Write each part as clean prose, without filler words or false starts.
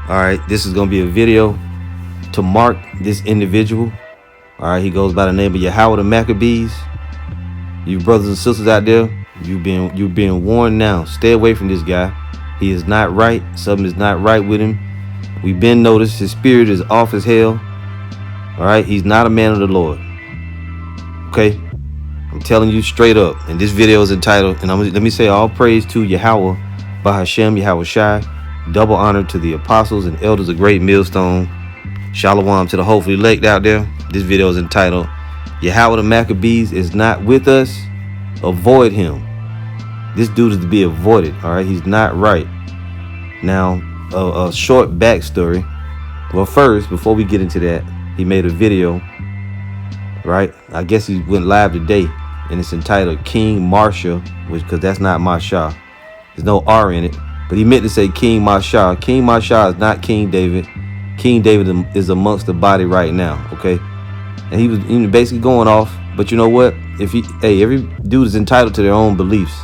All right, this is gonna be a video to mark this individual. All right, he goes by the name of Yahawadah Maccabees. You brothers and sisters out there, you're being warned now. Stay away from this guy. He is not right. Something is not right with him. We've been noticed. His spirit is off as hell. All right, he's not a man of the Lord. Okay, I'm telling you straight up. And this video is entitled, and let me say all praise to Yahweh, Bahashem, Yahweh Shai. Double honor to the apostles and elders of Great Millstone. Shalom to the hopefully elect out there. This video is entitled, Yahawadah Maccabees is not with us. Avoid him. This dude is to be avoided. All right, he's not right. Now, a short backstory. Well, first, before we get into that, he made a video. Right, I guess he went live today, and it's entitled King Marsha, because that's not Masha. There's no R in it. But he meant to say King Masha. King Masha is not King David. King David is amongst the body right now, okay? And he was basically going off. But you know what? Every dude is entitled to their own beliefs.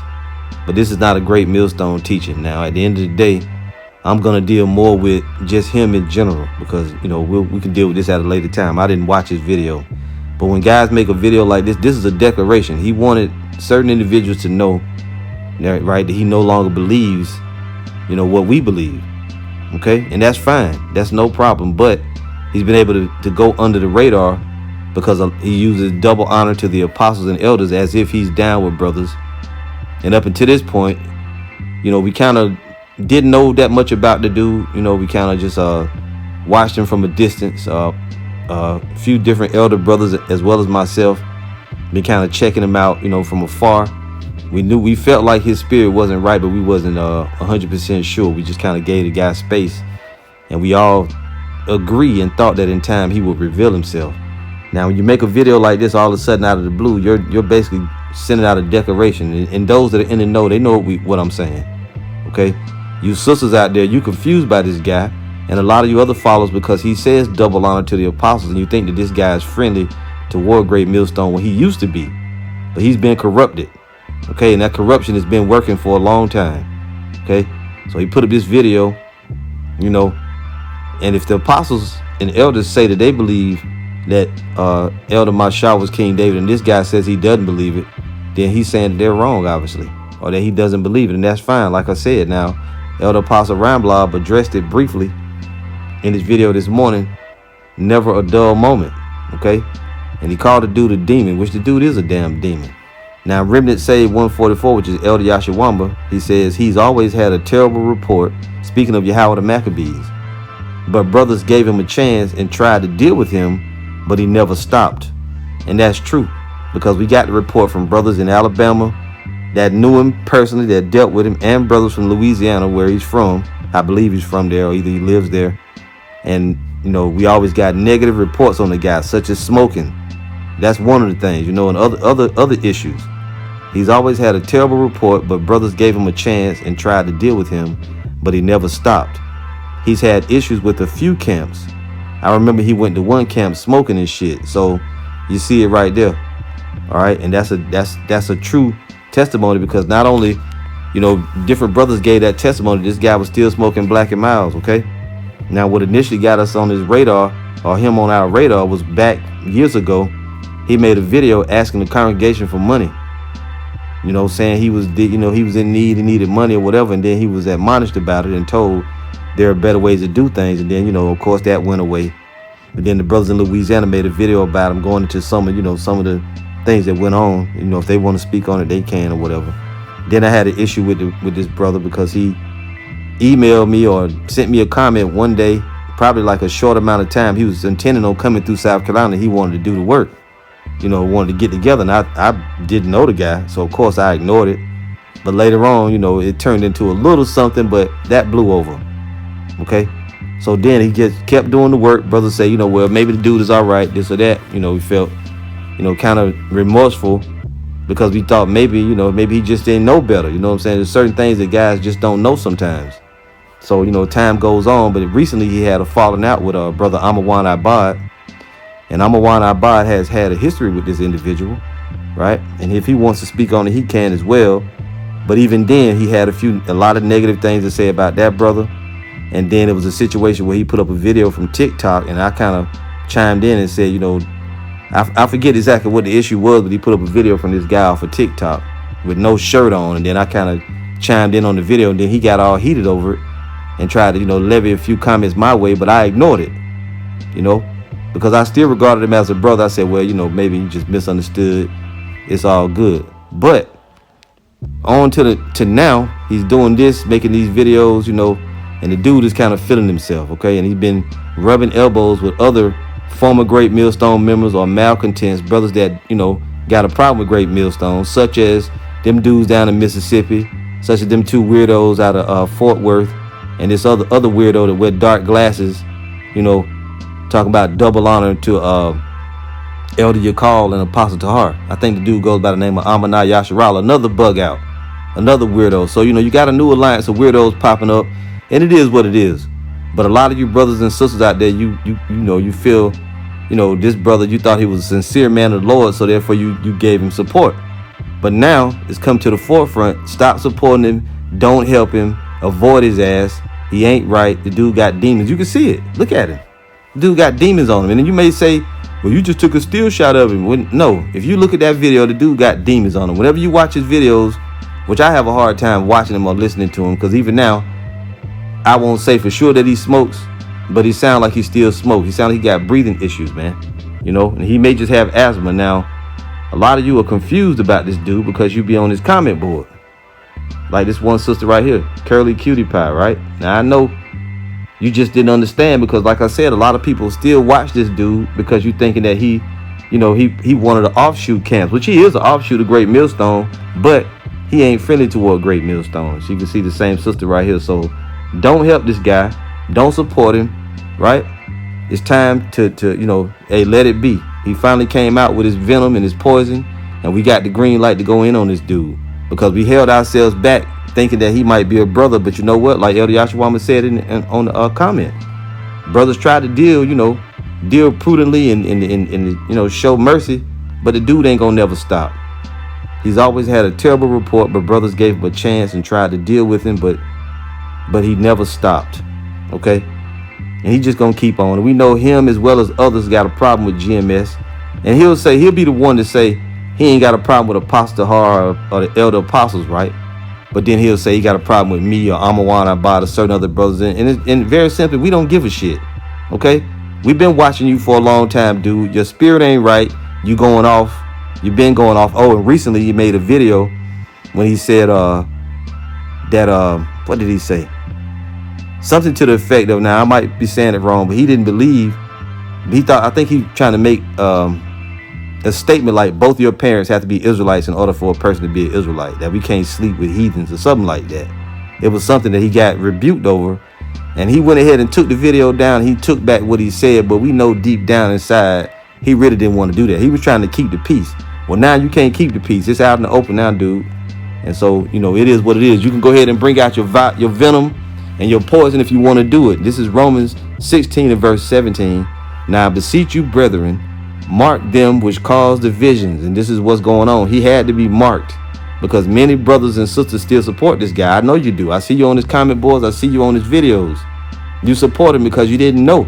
But this is not a Great Millstone teaching. Now, at the end of the day, I'm gonna deal more with just him in general, because we can deal with this at a later time. I didn't watch his video, but when guys make a video like this is a declaration. He wanted certain individuals to know, right, that he no longer believes what we believe. Okay, and that's fine, that's no problem. But he's been able to go under the radar because he uses double honor to the apostles and elders, as if he's down with brothers. And up until this point, we kind of didn't know that much about the dude. We kind of just watched him from a distance. A few different elder brothers as well as myself been kind of checking him out from afar. We felt like his spirit wasn't right, but we wasn't 100% sure. We just kind of gave the guy space, and we all agree and thought that in time he would reveal himself. Now, when you make a video like this all of a sudden out of the blue, you're basically sending out a declaration, and those that are in the know, they know what I'm saying. Okay, you sisters out there, you confused by this guy, and a lot of you other followers, because he says double honor to the apostles, and you think that this guy is friendly toward Great Millstone when he used to be, but he's been corrupted. Okay, and that corruption has been working for a long time. Okay, so he put up this video, and if the apostles and elders say that they believe that Elder Masha was King David, and this guy says he doesn't believe it, then he's saying that they're wrong, obviously, or that he doesn't believe it, and that's fine. Like I said, now Elder Apostle Ramblob addressed it briefly in his video this morning. Never a dull moment. Okay, and he called the dude a demon, which the dude is a damn demon. Now, Remnant Save 144, which is Elder Yashawamba, he says he's always had a terrible report, speaking of Yahawadah Maccabees. But brothers gave him a chance and tried to deal with him, but he never stopped. And that's true, because we got the report from brothers in Alabama that knew him personally, that dealt with him, and brothers from Louisiana, where he's from. I believe he's from there, or either he lives there. And, we always got negative reports on the guy, such as smoking. That's one of the things, and other issues. He's always had a terrible report, but brothers gave him a chance and tried to deal with him, but he never stopped. He's had issues with a few camps. I remember he went to one camp smoking and shit. So you see it right there. All right, and that's a true testimony, because not only different brothers gave that testimony, this guy was still smoking Black and Miles. Okay, now what initially got us on his radar, or him on our radar, was back years ago. He made a video asking the congregation for money, saying he was in need, he needed money or whatever, and then he was admonished about it and told there are better ways to do things, and then of course that went away. But then the brothers in Louisiana made a video about him, going into some of the things that went on. If they want to speak on it, they can, or whatever. Then I had an issue with this brother, because he emailed me or sent me a comment one day, probably like a short amount of time. He was intending on coming through South Carolina. He wanted to do the work, wanted to get together, and I didn't know the guy, so of course I ignored it. But later on, it turned into a little something, but that blew over. Okay, so then he just kept doing the work. Brothers say, well, maybe the dude is all right, this or that. We felt, kind of remorseful, because we thought maybe he just didn't know better. You know what I'm saying? There's certain things that guys just don't know sometimes. So time goes on. But recently he had a falling out with brother Amawan Abad. And Amawan Abad has had a history with this individual, right? And if he wants to speak on it, he can as well. But even then, he had a lot of negative things to say about that brother. And then it was a situation where he put up a video from TikTok, and I kind of chimed in and said, you know, I forget exactly what the issue was, but he put up a video from this guy off of TikTok with no shirt on. And then I kind of chimed in on the video, and then he got all heated over it and tried to, you know, levy a few comments my way, but I ignored it, you know, because I still regarded him as a brother. I said, well, you know, maybe he just misunderstood. It's all good. But on to now, he's doing this, making these videos, you know, and the dude is kind of feeling himself, okay? And he's been rubbing elbows with other former Great Millstone members or malcontents, brothers that, you know, got a problem with Great Millstone, such as them dudes down in Mississippi, such as them two weirdos out of Fort Worth, and this other weirdo that wear dark glasses, you know, talking about double honor to Elder Yakal and Apostle Tahar. I think the dude goes by the name of Amanah Yasharala, another bug out, another weirdo. So, you know, you got a new alliance of weirdos popping up, and it is what it is. But a lot of you brothers and sisters out there, you know, you feel, you know, this brother, you thought he was a sincere man of the Lord, so therefore you gave him support. But now it's come to the forefront. Stop supporting him. Don't help him. Avoid his ass. He ain't right. The dude got demons. You can see it. Look at him. The dude got demons on him. And then you may say, well, you just took a still shot of him. Well, no, if you look at that video, the dude got demons on him. Whenever you watch his videos, which I have a hard time watching him or listening to him, because even now, I won't say for sure that he smokes, but he sounds like he still smokes. He sounds like he got breathing issues, man. You know, and he may just have asthma. Now, a lot of you are confused about this dude because you be on his comment board. Like this one sister right here, Curly Cutie Pie, right? Now, I know you just didn't understand because, like I said, a lot of people still watch this dude because you thinking that he, you know, he one of the offshoot camps, which he is an offshoot of Great Millstone, but he ain't friendly toward Great Millstone. So you can see the same sister right here. So don't help this guy. Don't support him, right? It's time to you know, hey, let it be. He finally came out with his venom and his poison, and we got the green light to go in on this dude because we held ourselves back thinking that he might be a brother. But you know what? Like Elder Yashawama said on the comment, brothers try to deal prudently and you know, show mercy, but the dude ain't gonna never stop. He's always had a terrible report, but brothers gave him a chance and tried to deal with him, but he never stopped, okay? And he's just gonna keep on. And we know him as well as others got a problem with GMS, and he'll be the one to say he ain't got a problem with Apostle Tahar or the elder apostles, right? But then he'll say he got a problem with me or Amawan Abad or certain other brothers, and very simply, we don't give a shit, okay? We've been watching you for a long time, dude. Your spirit ain't right. You've been going off. Oh, and recently he made a video when he said that what did he say? Something to the effect of, now I might be saying it wrong, but he didn't believe. I think he trying to make a statement like both your parents have to be Israelites in order for a person to be an Israelite, that we can't sleep with heathens or something like that. It was something that he got rebuked over, and he went ahead and took the video down. He took back what he said, but we know deep down inside he really didn't want to do that. He was trying to keep the peace. Well, now you can't keep the peace. It's out in the open now, dude. And so, you know, it is what it is. You can go ahead and bring out your venom and your poison if you want to do it. This is Romans 16 and verse 17. Now I beseech you, brethren, mark them which cause divisions. And this is what's going on. He had to be marked because many brothers and sisters still support this guy. I know you do. I see you on his comment boards. I see you on his videos. You support him because you didn't know.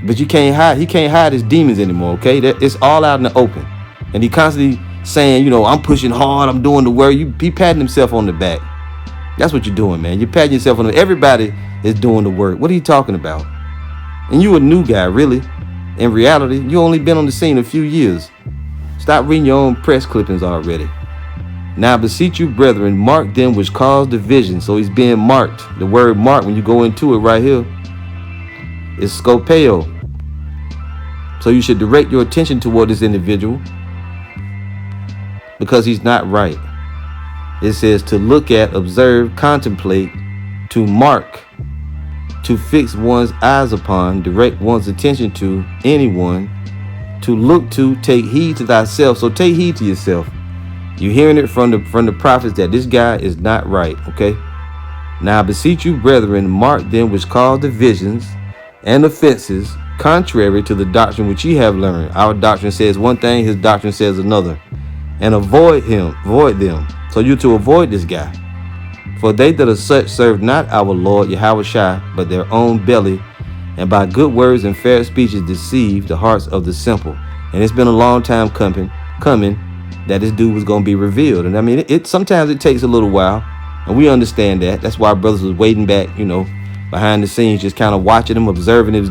But you can't hide. He can't hide his demons anymore, okay? It's all out in the open. And he constantly saying, you know, I'm pushing hard. I'm doing the work. He patting himself on the back. That's what you're doing, man. You're patting yourself on the back. Everybody is doing the work. What are you talking about? And you a new guy, really. In reality, you only been on the scene a few years. Stop reading your own press clippings already. Now I beseech you, brethren, mark them which cause division. So he's being marked. The word mark, when you go into it right here, is scopeo. So you should direct your attention toward this individual because he's not right. It says to look at, observe, contemplate, to mark, to fix one's eyes upon, direct one's attention to anyone, to look to, take heed to thyself. So take heed to yourself. You're hearing it from the prophets that this guy is not right, okay? Now I beseech you, brethren, mark them which cause divisions and offenses contrary to the doctrine which ye have learned. Our doctrine says one thing, his doctrine says another. And avoid them. So you're to avoid this guy. For they that are such serve not our Lord Yahawadah, but their own belly, and by good words and fair speeches deceive the hearts of the simple. And it's been a long time coming that this dude was going to be revealed. And I mean, it sometimes it takes a little while, and we understand that. That's why brothers was waiting back, behind the scenes, just kind of watching him, observing his,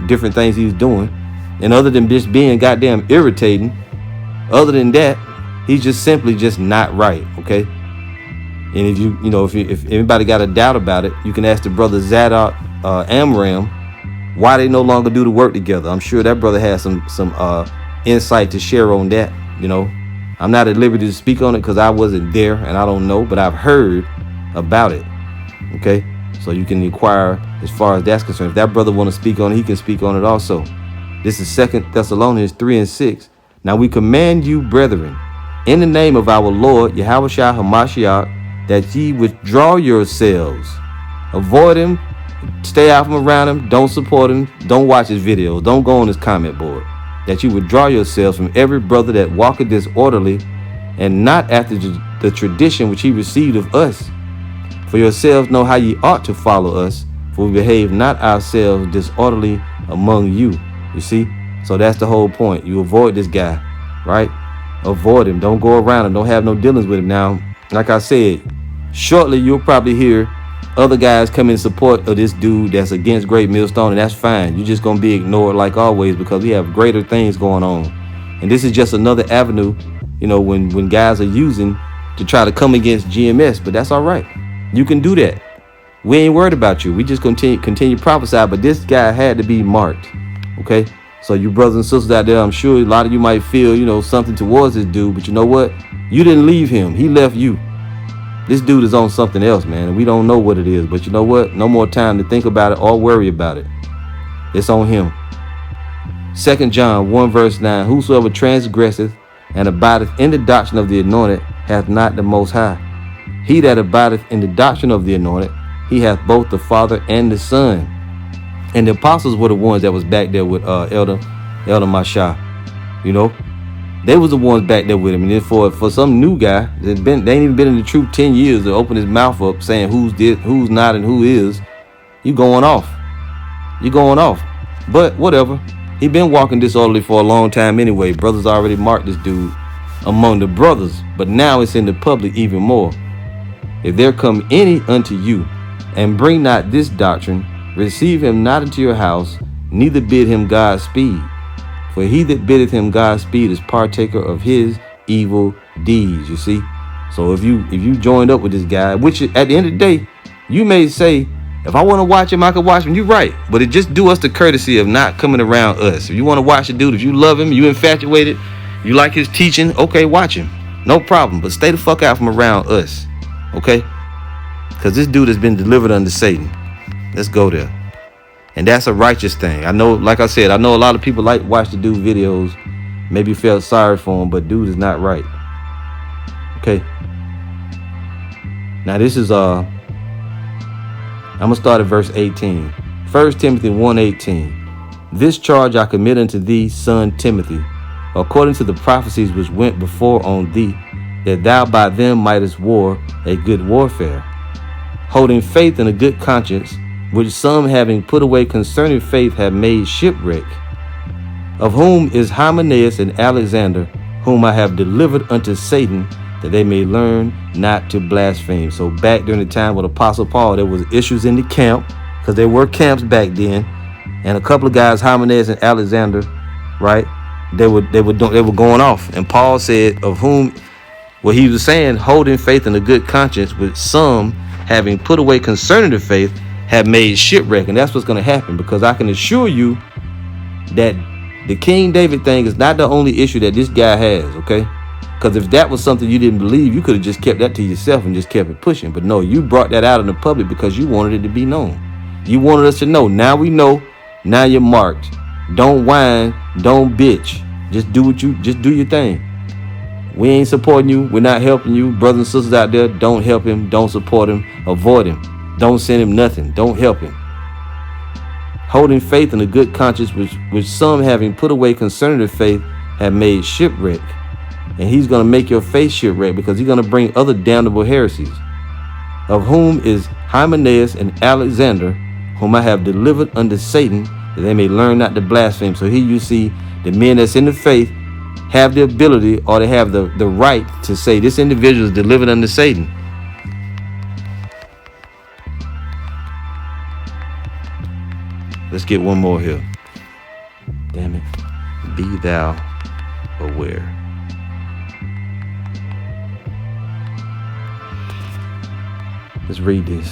different things he was doing. And other than just being goddamn irritating, other than that, he's just simply just not right, okay? And if anybody got a doubt about it, you can ask the brother Zadok Amram why they no longer do the work together. I'm sure that brother has some insight to share on that. I'm not at liberty to speak on it because I wasn't there and I don't know, but I've heard about it. Okay, so you can inquire as far as that's concerned. If that brother want to speak on it, he can speak on it also. This is 2 Thessalonians 3:6. Now we command you, brethren, in the name of our Lord Yahawadah Hamashiach, that ye withdraw yourselves, avoid him, stay out from around him, don't support him, don't watch his videos, don't go on his comment board, that you withdraw yourselves from every brother that walketh disorderly, and not after the tradition which he received of us. For yourselves know how ye ought to follow us, for we behave not ourselves disorderly among you. You see? So that's the whole point. You avoid this guy, right? Avoid him. Don't go around him. Don't have no dealings with him. Now, like I said, shortly you'll probably hear other guys come in support of this dude that's against Great Millstone, and that's fine. You're just gonna be ignored like always because we have greater things going on. And this is just another avenue, when guys are using to try to come against GMS, but that's all right. You can do that. We ain't worried about you. We just continue prophesy, but this guy had to be marked. Okay? So you brothers and sisters out there, I'm sure a lot of you might feel, something towards this dude, but you know what? You didn't leave him. He left you. This dude is on something else, man, and we don't know what it is. But you know what? No more time to think about it or worry about it. It's on him. 2 John 1:9. Whosoever transgresseth and abideth in the doctrine of the anointed hath not the Most High. He that abideth in the doctrine of the anointed, he hath both the Father and the Son. And the apostles were the ones that was back there with Elder Mashah. They was the ones back there with him. And then for some new guy they ain't even been in the truth 10 years to open his mouth up saying who's this, who's not, and who is, you going off. But whatever. He been walking disorderly for a long time anyway. Brothers already marked this dude among the brothers, but now it's in the public even more. If there come any unto you and bring not this doctrine, receive him not into your house, neither bid him Godspeed. For he that biddeth him Godspeed is partaker of his evil deeds. You see? So if you joined up with this guy, which at the end of the day, you may say, if I want to watch him, I can watch him. You're right. But it just do us the courtesy of not coming around us. If you want to watch a dude, if you love him, you infatuated, you like his teaching, okay, watch him. No problem. But stay the fuck out from around us. Okay? Because this dude has been delivered unto Satan. Let's go there. And that's a righteous thing. I know, like I said, I know a lot of people like watch the dude videos, maybe felt sorry for him, but dude is not right. Okay. Now this is I'm gonna start at verse 18. 1 Timothy 1:18. This charge I commit unto thee, son Timothy, according to the prophecies which went before on thee, that thou by them mightest war a good warfare, holding faith and a good conscience, which some having put away concerning faith have made shipwreck, of whom is Hymenaeus and Alexander, whom I have delivered unto Satan, that they may learn not to blaspheme. So back during the time with Apostle Paul, there was issues in the camp, because there were camps back then, and a couple of guys, Hymenaeus and Alexander, right? They were going off, and Paul said, of whom, well, he was saying, holding faith and a good conscience, which some having put away concerning the faith have made shipwreck. And that's what's going to happen, because I can assure you that the King David thing is not the only issue that this guy has, okay? Because if that was something you didn't believe, you could have just kept that to yourself and just kept it pushing. But no, you brought that out in the public because you wanted it to be known. You wanted us to know. Now we know. Now you're marked. Don't whine. Don't bitch. Just do your thing. We ain't supporting you. We're not helping you. Brothers and sisters out there, don't help him. Don't support him. Avoid him. Don't send him nothing. Don't help him. Holding faith and a good conscience, which some having put away concerning the faith have made shipwreck. And he's going to make your faith shipwreck, because he's going to bring other damnable heresies, of whom is Hymenaeus and Alexander, whom I have delivered unto Satan, that they may learn not to blaspheme. So here you see the men that's in the faith have the ability, or they have the right to say this individual is delivered unto Satan. Let's get one more here. Damn it. Be thou aware. Let's read this.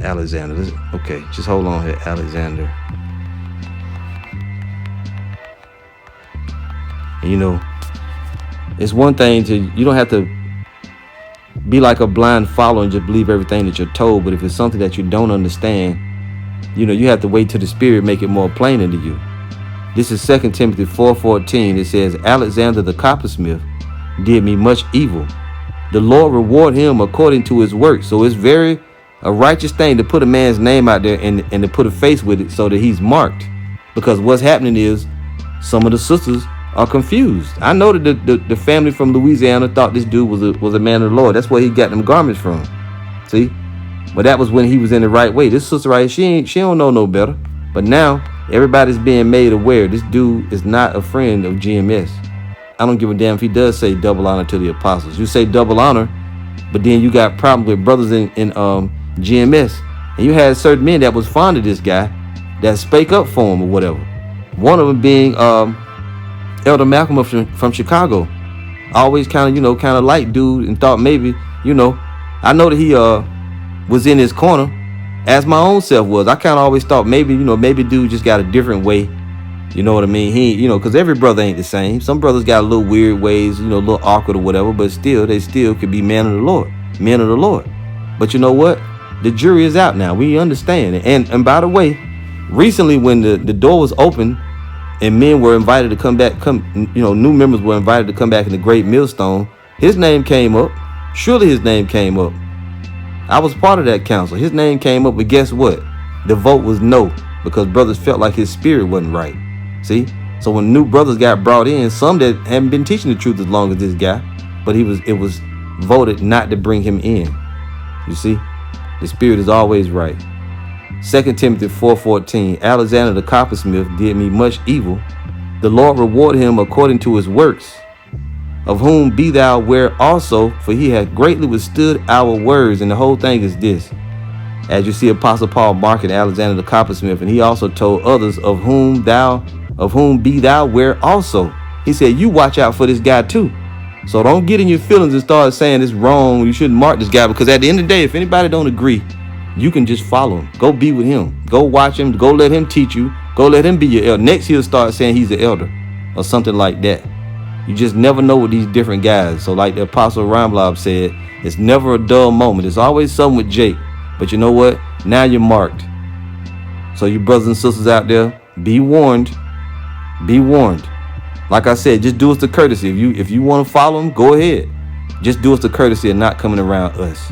Alexander. Okay, just hold on here. Alexander. And you know, it's one thing you don't have to be like a blind follower and just believe everything that you're told. But if it's something that you don't understand, you know, you have to wait till the Spirit make it more plain to you. This is 2 Timothy 4:14. It says, Alexander the coppersmith did me much evil. The Lord reward him according to his work. So it's very a righteous thing to put a man's name out there and to put a face with it so that he's marked. Because what's happening is some of the sisters are confused. I know that the family from Louisiana thought this dude was a man of the Lord. That's where he got them garments from. See? But that was when he was in the right way. This sister right here, she don't know no better. But now everybody's being made aware. This dude is not a friend of GMS. I don't give a damn if he does say double honor to the apostles. You say double honor, but then you got problems with brothers in GMS. And you had certain men that was fond of this guy that spake up for him or whatever. One of them being Elder Malcolm from Chicago. Always kind of light dude, and thought maybe, I know that he was in his corner, as my own self was. I kind of always thought maybe dude just got a different way. You know what I mean? He, because every brother ain't the same. Some brothers got a little weird ways, a little awkward or whatever, but still, they still could be men of the Lord. But you know what? The jury is out now. We understand it. And by the way, recently when the door was open and men were invited to come back, new members were invited to come back in the Great Millstone, his name came up. Surely his name came up. I was part of that council. His name came up, but guess what? The vote was no, because brothers felt like his spirit wasn't right. See? So when new brothers got brought in, some that haven't been teaching the truth as long as this guy, but it was voted not to bring him in. You see? The spirit is always right. 2 Timothy 4:14, Alexander the coppersmith did me much evil. The Lord reward him according to his works, of whom be thou aware also, for he hath greatly withstood our words. And the whole thing is this. As you see Apostle Paul marking Alexander the coppersmith, and he also told others, of whom be thou aware also. He said, you watch out for this guy too. So don't get in your feelings and start saying it's wrong. You shouldn't mark this guy, because at the end of the day, if anybody don't agree, you can just follow him. Go be with him. Go watch him. Go let him teach you. Go let him be your elder. Next, he'll start saying he's an elder or something like that. You just never know with these different guys. So like the Apostle Ramblob said, it's never a dull moment. It's always something with Jake. But you know what? Now you're marked. So you brothers and sisters out there, be warned. Be warned. Like I said, just do us the courtesy. If you want to follow him, go ahead. Just do us the courtesy of not coming around us.